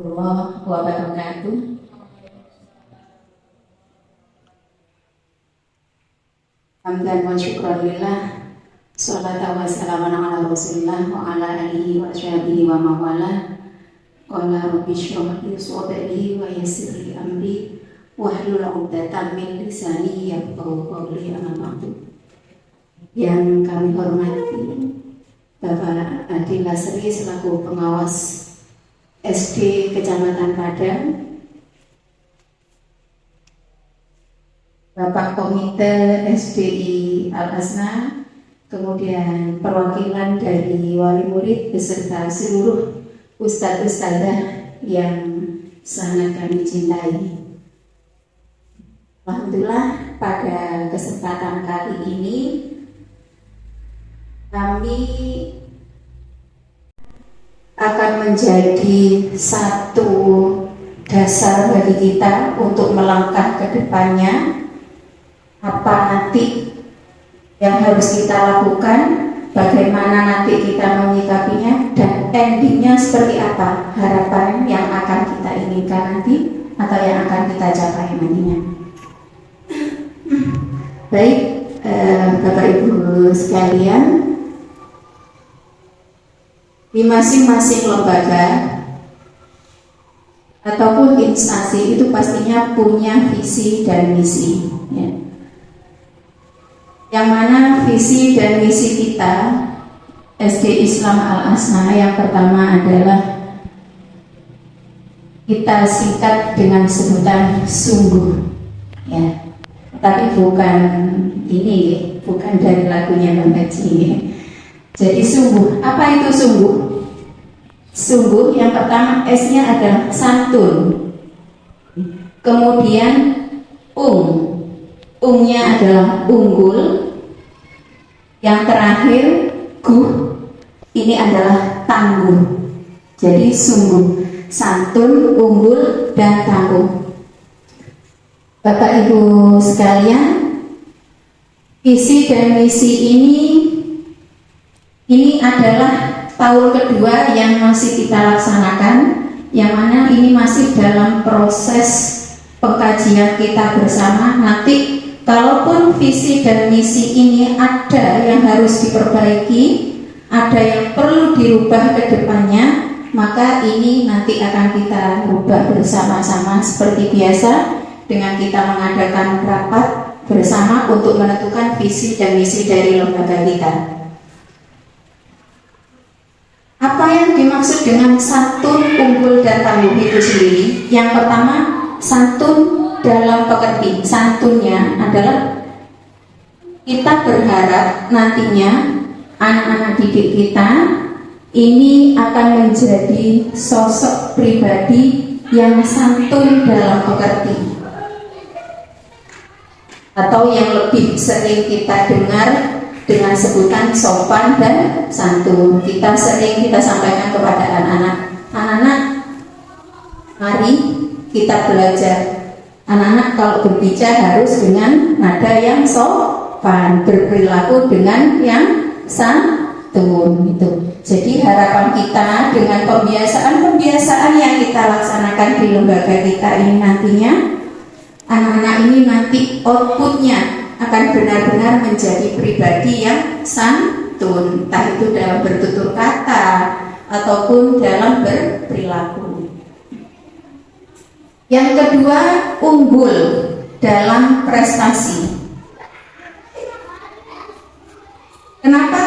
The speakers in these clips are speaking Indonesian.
warahmatullahi wabarakatuh. Hamdan wa syukran lillah, sholatan wa salaman ala rasulillah wa ala alihi wa sahbihi wa mawala. Qala rabbi shrah li sadri wa yassir li amri wahlul 'uqdatam min lisani yafqahu qawli. Amma ba'du. Yang kami hormati Bapak Adi Lasri selaku pengawas SD Kecamatan Padang, Bapak Komite SDI Al-Asna, kemudian perwakilan dari wali murid beserta seluruh ustadz-ustadzah yang sangat kami cintai. Alhamdulillah, pada kesempatan kali ini kami akan menjadi satu dasar bagi kita untuk melangkah ke depannya. Apa nanti yang harus kita lakukan, bagaimana nanti kita menyikapinya, dan endingnya seperti apa harapan yang akan kita inginkan nanti atau yang akan kita capai nantinya. Baik, Bapak Ibu sekalian, di masing-masing lembaga ataupun instansi itu pastinya punya visi dan misi, ya. Yang mana visi dan misi kita SD Islam Al-Asna yang pertama adalah kita singkat dengan sebutan sungguh, ya. Tapi bukan ini, bukan dari lagunya Bang Haji. Jadi sungguh, apa itu sungguh? Sungguh yang pertama S-nya adalah santun. Kemudian ungnya adalah unggul. Yang terakhir ini adalah tangguh. Jadi sungguh, santun, unggul, dan tangguh. Bapak Ibu sekalian, visi dan misi ini adalah tahun kedua yang masih kita laksanakan, yang mana ini masih dalam proses pengkajian kita bersama. Nanti kalaupun visi dan misi ini ada yang harus diperbaiki, ada yang perlu dirubah ke depannya, maka ini nanti akan kita rubah bersama-sama seperti biasa dengan kita mengadakan rapat bersama untuk menentukan visi dan misi dari lembaga kita. Apa yang dimaksud dengan santun, unggul, dan tangguh itu sendiri? Yang pertama, santun dalam pengertian santunnya adalah kita berharap nantinya anak-anak didik kita ini akan menjadi sosok pribadi yang santun dalam pengertian, atau yang lebih sering kita dengar dengan sebutan sopan dan santun. Kita sering sampaikan kepada anak-anak, mari kita belajar. Anak-anak kalau berbicara harus dengan nada yang sopan, berperilaku dengan yang santun itu. Jadi harapan kita dengan pembiasaan yang kita laksanakan di lembaga kita ini nantinya, anak-anak ini nanti outputnya akan benar-benar menjadi pribadi yang santun, entah itu dalam bertutur kata ataupun dalam berperilaku. Yang kedua, unggul dalam prestasi. Kenapa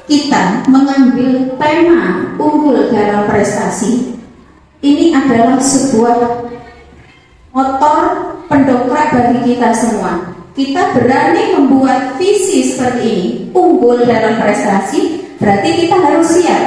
kita mengambil tema unggul dalam prestasi? Ini adalah sebuah motor pendongkrak bagi kita semua. Kita berani membuat visi seperti ini, unggul dalam prestasi, berarti kita harus siap.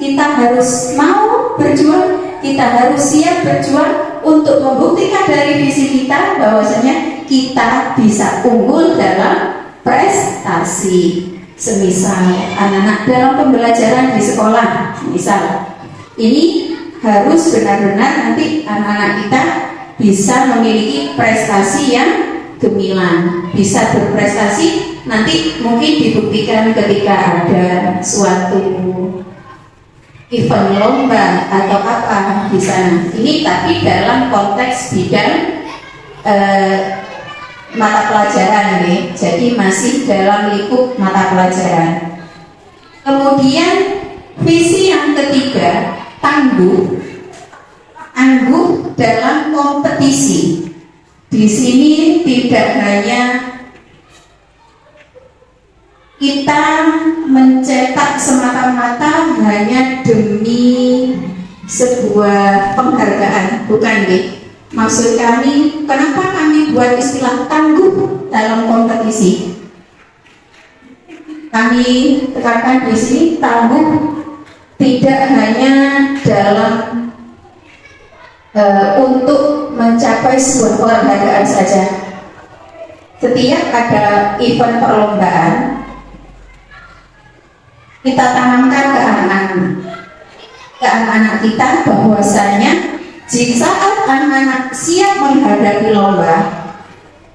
Kita harus mau berjuang, kita harus siap berjuang untuk membuktikan dari visi kita bahwasanya kita bisa unggul dalam prestasi. Semisal anak-anak dalam pembelajaran di sekolah, misal ini harus benar-benar nanti anak-anak kita bisa memiliki prestasi yang gemilang, bisa berprestasi. Nanti mungkin dibuktikan ketika ada suatu event lomba atau apa di sana. Ini tapi dalam konteks bidang mata pelajaran nih. Jadi masih dalam lingkup mata pelajaran. Kemudian visi yang ketiga, tangguh dalam kompetisi. Di sini tidak hanya kita mencetak semata-mata hanya demi sebuah penghargaan, bukan deh. Maksud kami, kenapa kami buat istilah tangguh dalam kompetisi? Kami tekankan di sini tangguh tidak hanya dalam untuk mencapai sebuah penghargaan saja. Setiap ada event perlombaan, kita tanamkan ke anak-anak kita bahwasanya jika saat anak-anak siap menghadapi lomba,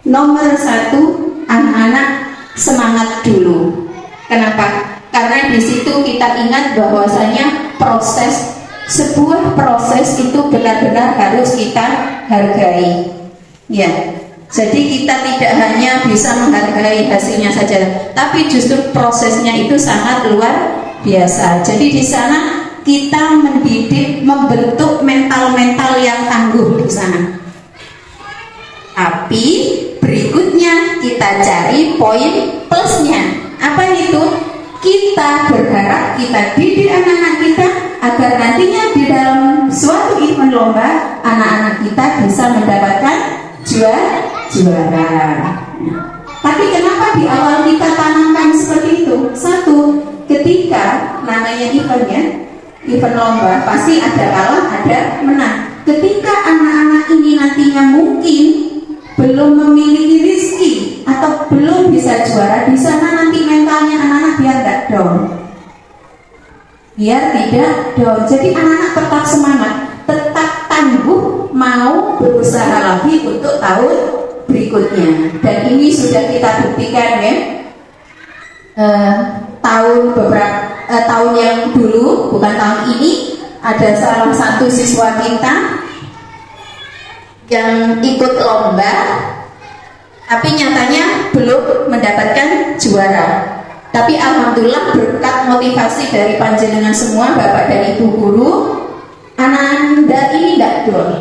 nomor satu anak-anak semangat dulu. Kenapa? Karena di situ kita ingat bahwasanya sebuah proses itu benar-benar harus kita hargai. Ya. Jadi kita tidak hanya bisa menghargai hasilnya saja, tapi justru prosesnya itu sangat luar biasa. Jadi di sana kita mendidik, membentuk mental-mental yang tangguh di sana. Tapi berikutnya kita cari poin plusnya. Apa itu? Kita berharap, kita didik anak-anak kita agar nantinya di dalam suatu event lomba anak-anak kita bisa mendapatkan juara. Tapi kenapa di awal kita tanamkan seperti itu? Satu, ketika namanya event lomba pasti ada kalah, ada menang. Ketika anak-anak ini nantinya mungkin belum memiliki rezeki atau belum bisa juara di sana, nanti mentalnya anak-anak biar tidak down. Jadi anak-anak tetap semangat, tetap tangguh, mau berusaha lagi untuk tahun berikutnya. Dan ini sudah kita buktikan ya. Tahun yang dulu, bukan tahun ini, ada salah satu siswa kita yang ikut lomba, tapi nyatanya belum mendapatkan juara. Tapi alhamdulillah berkat motivasi dari panjenengan semua, Bapak dan Ibu guru, anak-anak ini tidak down.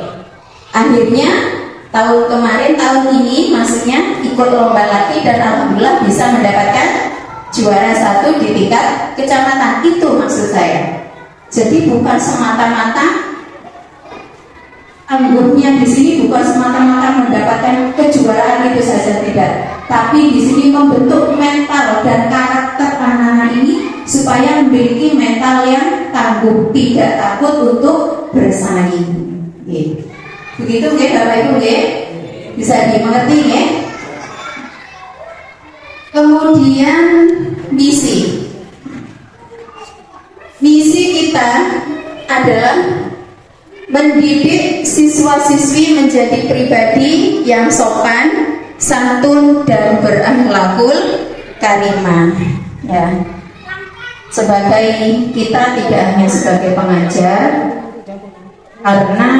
Akhirnya tahun ini maksudnya ikut lomba lagi dan alhamdulillah bisa mendapatkan juara 1 di tingkat kecamatan. Itu maksud saya. Jadi bukan semata-mata tangguhnya di sini bukan semata-mata mendapatkan kejuaraan itu saja, tidak. Tapi di sini membentuk mental dan karakter anak-anak ini supaya memiliki mental yang tangguh, tidak takut untuk bersaing. Begitu nggih Bapak Ibu nggih? Bisa dimengerti nggih? Kemudian misi kita adalah mendidik siswa-siswi menjadi pribadi yang sopan, santun, dan berakhlakul karimah. Ya. Sebagai kita tidak hanya sebagai pengajar, karena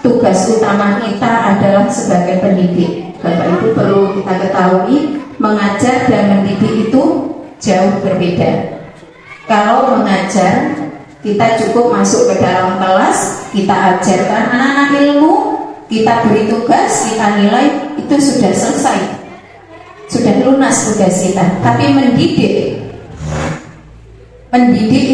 tugas utama kita adalah sebagai pendidik. Bapak Ibu perlu kita ketahui, mengajar dan mendidik itu jauh berbeda. Kalau mengajar, kita cukup masuk ke dalam kelas, kita ajarkan anak-anak ilmu, kita beri tugas, kita nilai, itu sudah selesai, sudah lunas tugas kita. Tapi mendidik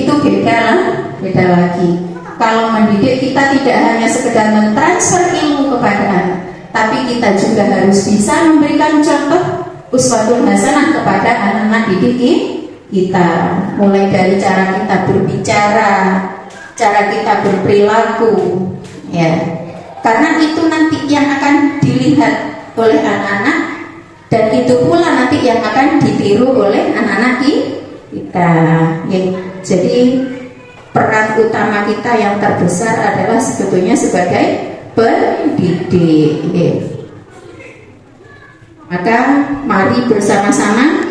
itu beda lagi. Kalau mendidik, kita tidak hanya sekedar mentransfer ilmu kepada anak, tapi kita juga harus bisa memberikan contoh uswatun hasanah kepada anak-anak didik kita, mulai dari cara kita berbicara, cara kita berperilaku, ya. Karena itu nanti yang akan dilihat oleh anak-anak, dan itu pula nanti yang akan ditiru oleh anak-anak kita. Ya. Jadi peran utama kita yang terbesar adalah sebetulnya sebagai pendidik. Ya. Maka mari bersama-sama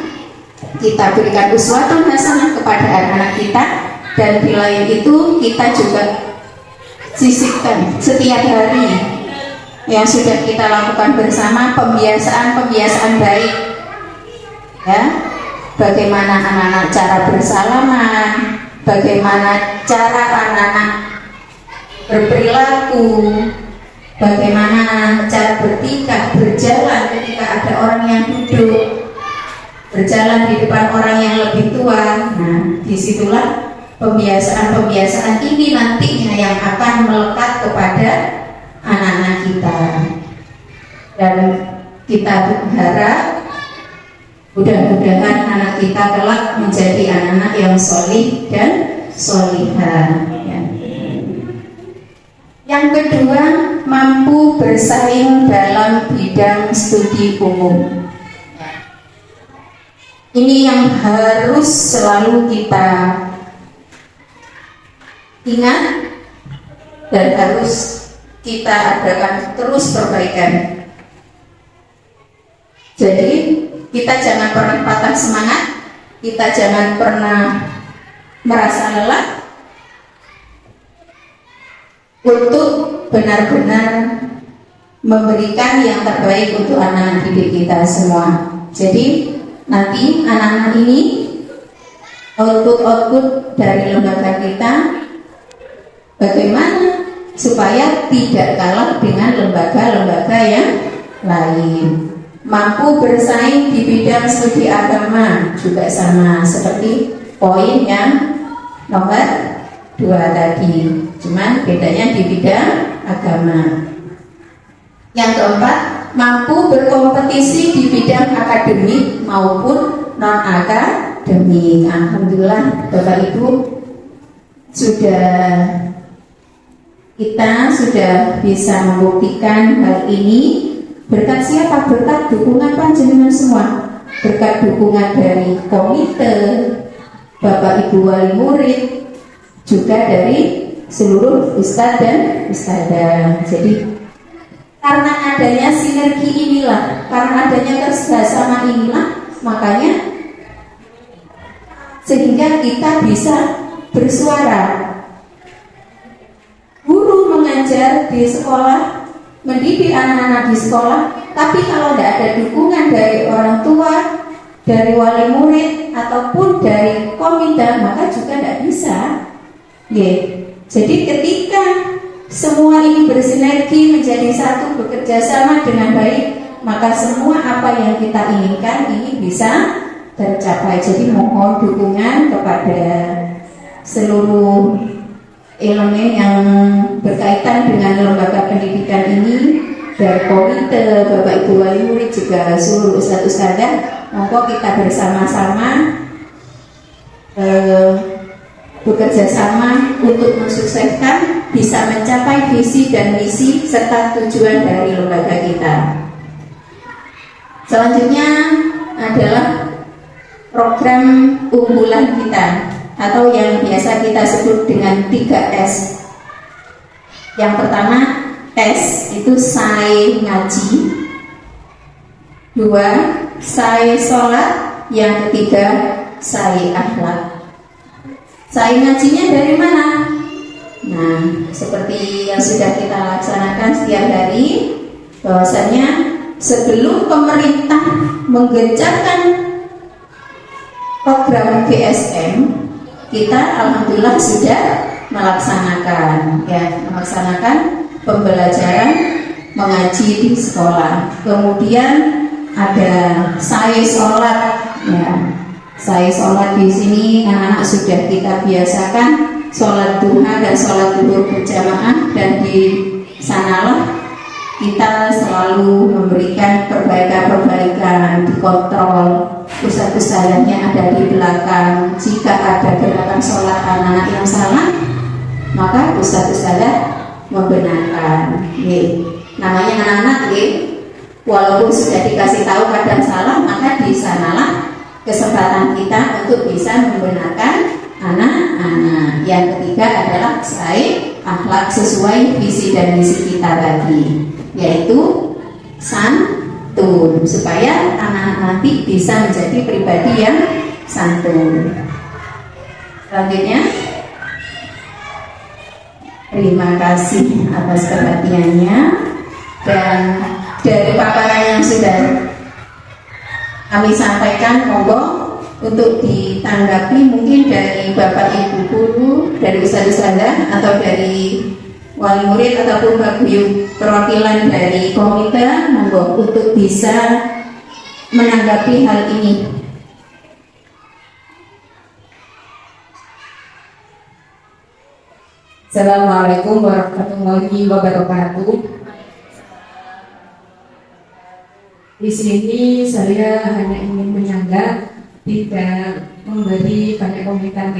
kita berikan uswatun hasanah kepada anak-anak kita, Dan di lain itu kita juga sisipkan setiap hari yang sudah kita lakukan bersama, pembiasaan-pembiasaan baik, ya. Bagaimana anak-anak cara bersalaman, bagaimana cara anak-anak berperilaku, bagaimana cara bertingkah, berjalan ketika ada orang yang duduk, berjalan di depan orang yang lebih tua. Nah, disitulah pembiasaan-pembiasaan ini nantinya yang akan melekat kepada anak-anak kita. Dan kita berharap mudah-mudahan anak kita kelak menjadi anak-anak yang solih dan solihah, ya. Yang kedua, mampu bersaing dalam bidang studi umum. Ini yang harus selalu kita ingat dan harus kita adakan terus perbaikan. Jadi kita jangan pernah patah semangat, kita jangan pernah merasa lelah untuk benar-benar memberikan yang terbaik untuk anak-anak didik kita semua. Jadi nanti anak-anak ini output dari lembaga kita bagaimana supaya tidak kalah dengan lembaga-lembaga yang lain. Mampu bersaing di bidang studi agama juga sama seperti poin yang nomor 2 tadi, cuman bedanya di bidang agama. Yang keempat, mampu berkompetisi di bidang akademik maupun non-akademik. Alhamdulillah Bapak Ibu kita sudah bisa membuktikan hal ini. Berkat siapa? Berkat dukungan panjenengan semua, berkat dukungan dari komite, Bapak Ibu wali murid, juga dari seluruh ustadz dan ustadzah. Jadi karena adanya sinergi inilah, karena adanya kerjasama inilah, makanya sehingga kita bisa bersuara. Guru mengajar di sekolah, mendidik anak-anak di sekolah, tapi kalau tidak ada dukungan dari orang tua, dari wali murid, ataupun dari komite, maka juga tidak bisa. Jadi ketika semua ini bersinergi menjadi satu, bekerja sama dengan baik, maka semua apa yang kita inginkan ini bisa tercapai. Jadi mohon dukungan kepada seluruh elemen yang berkaitan dengan lembaga pendidikan ini, dari komite, Bapak Ibu wali murid, juga seluruh ustadz ustadzah. Monggo kita bersama-sama bekerja sama untuk mensukseskan bisa mencapai visi dan misi serta tujuan dari lembaga kita. Selanjutnya adalah program unggulan kita, atau yang biasa kita sebut dengan 3S. Yang pertama, S itu sai ngaji, 2 sai sholat, yang ketiga sai akhlak. Sai ngajinya dari mana? Nah, seperti yang sudah kita laksanakan setiap hari, bahwasanya sebelum pemerintah menggencarkan program GSM, kita alhamdulillah sudah melaksanakan pembelajaran mengaji di sekolah. Kemudian ada sai sholat, ya. Sai sholat di sini anak-anak sudah kita biasakan sholat duha dan sholat zuhur berjamaah, dan di sanalah kita selalu memberikan perbaikan-perbaikan, dikontrol. Ustadz-ustadznya ada di belakang. Jika ada gerakan sholat anak-anak yang salah, maka ustadz-ustadzah membenarkan. Namanya anak-anak, walaupun sudah dikasih tahu kadang salah, maka di sanalah kesempatan kita untuk bisa membenarkan anak-anak. Yang ketiga adalah sai akhlak sesuai visi dan misi kita tadi, yaitu santun, supaya anak-anak nanti bisa menjadi pribadi yang santun. Selanjutnya Terima kasih atas perhatiannya, dan dari paparan yang sudah kami sampaikan, monggo untuk ditanggapi mungkin dari Bapak Ibu guru, dari ustaz-ustazah, atau dari wali murid ataupun Pak Guru perwakilan dari komite, monggo untuk bisa menanggapi hal ini. Assalamualaikum warahmatullahi wabarakatuh. Di sini saya hanya ingin menyanggah, tidak memberi banyak komentar,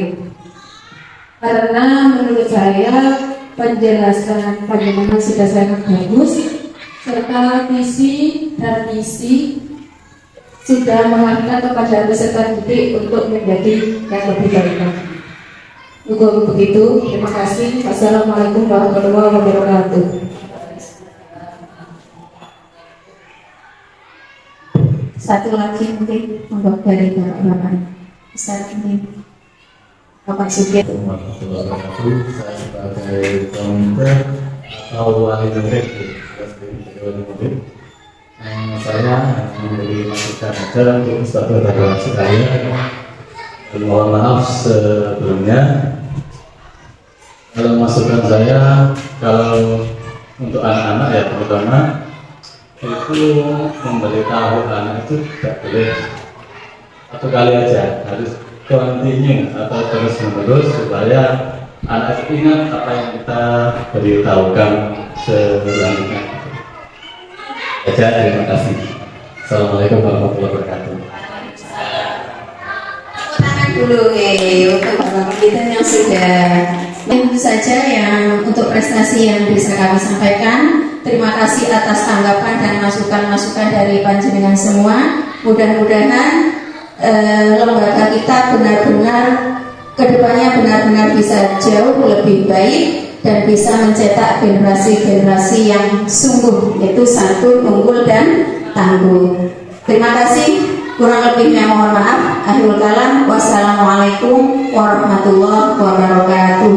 karena menurut saya penjelasan panjenengan sudah sangat bagus, serta visi dan misi sudah mengarahkan kepada peserta didik untuk menjadi yang lebih baik lagi. Cukup begitu, terima kasih. Wassalamualaikum warahmatullahi wabarakatuh. Satu lagi mungkin untuk dari Bapak Ustaz ini, Bapak Sugeng. Warahmatullahi wabarakatuh. Saya sebagai komite atau wali murid, saya memberi masukan aja untuk saudara-saudara sekalian. Mohon maaf sebelumnya kalau masukan saya, kalau untuk anak-anak ya terutama itu memberitahu anak itu tidak boleh satu kali aja, harus continue atau terus menerus supaya anak itu ingat apa yang kita beritahukan selanjutnya. Terima kasih. Assalamualaikum warahmatullahi wabarakatuh. Dulu untuk Bapak kita yang sudah, tentu saja yang untuk prestasi yang bisa kami sampaikan. Terima kasih atas tanggapan dan masukan-masukan dari panjenengan semua. Mudah-mudahan lembaga kita benar-benar kedepannya benar-benar bisa jauh lebih baik dan bisa mencetak generasi-generasi yang sungguh, yaitu santun, unggul dan tangguh. Terima kasih. Kurang lebihnya mohon maaf. Akhirul kalam. Wassalamualaikum warahmatullahi wabarakatuh.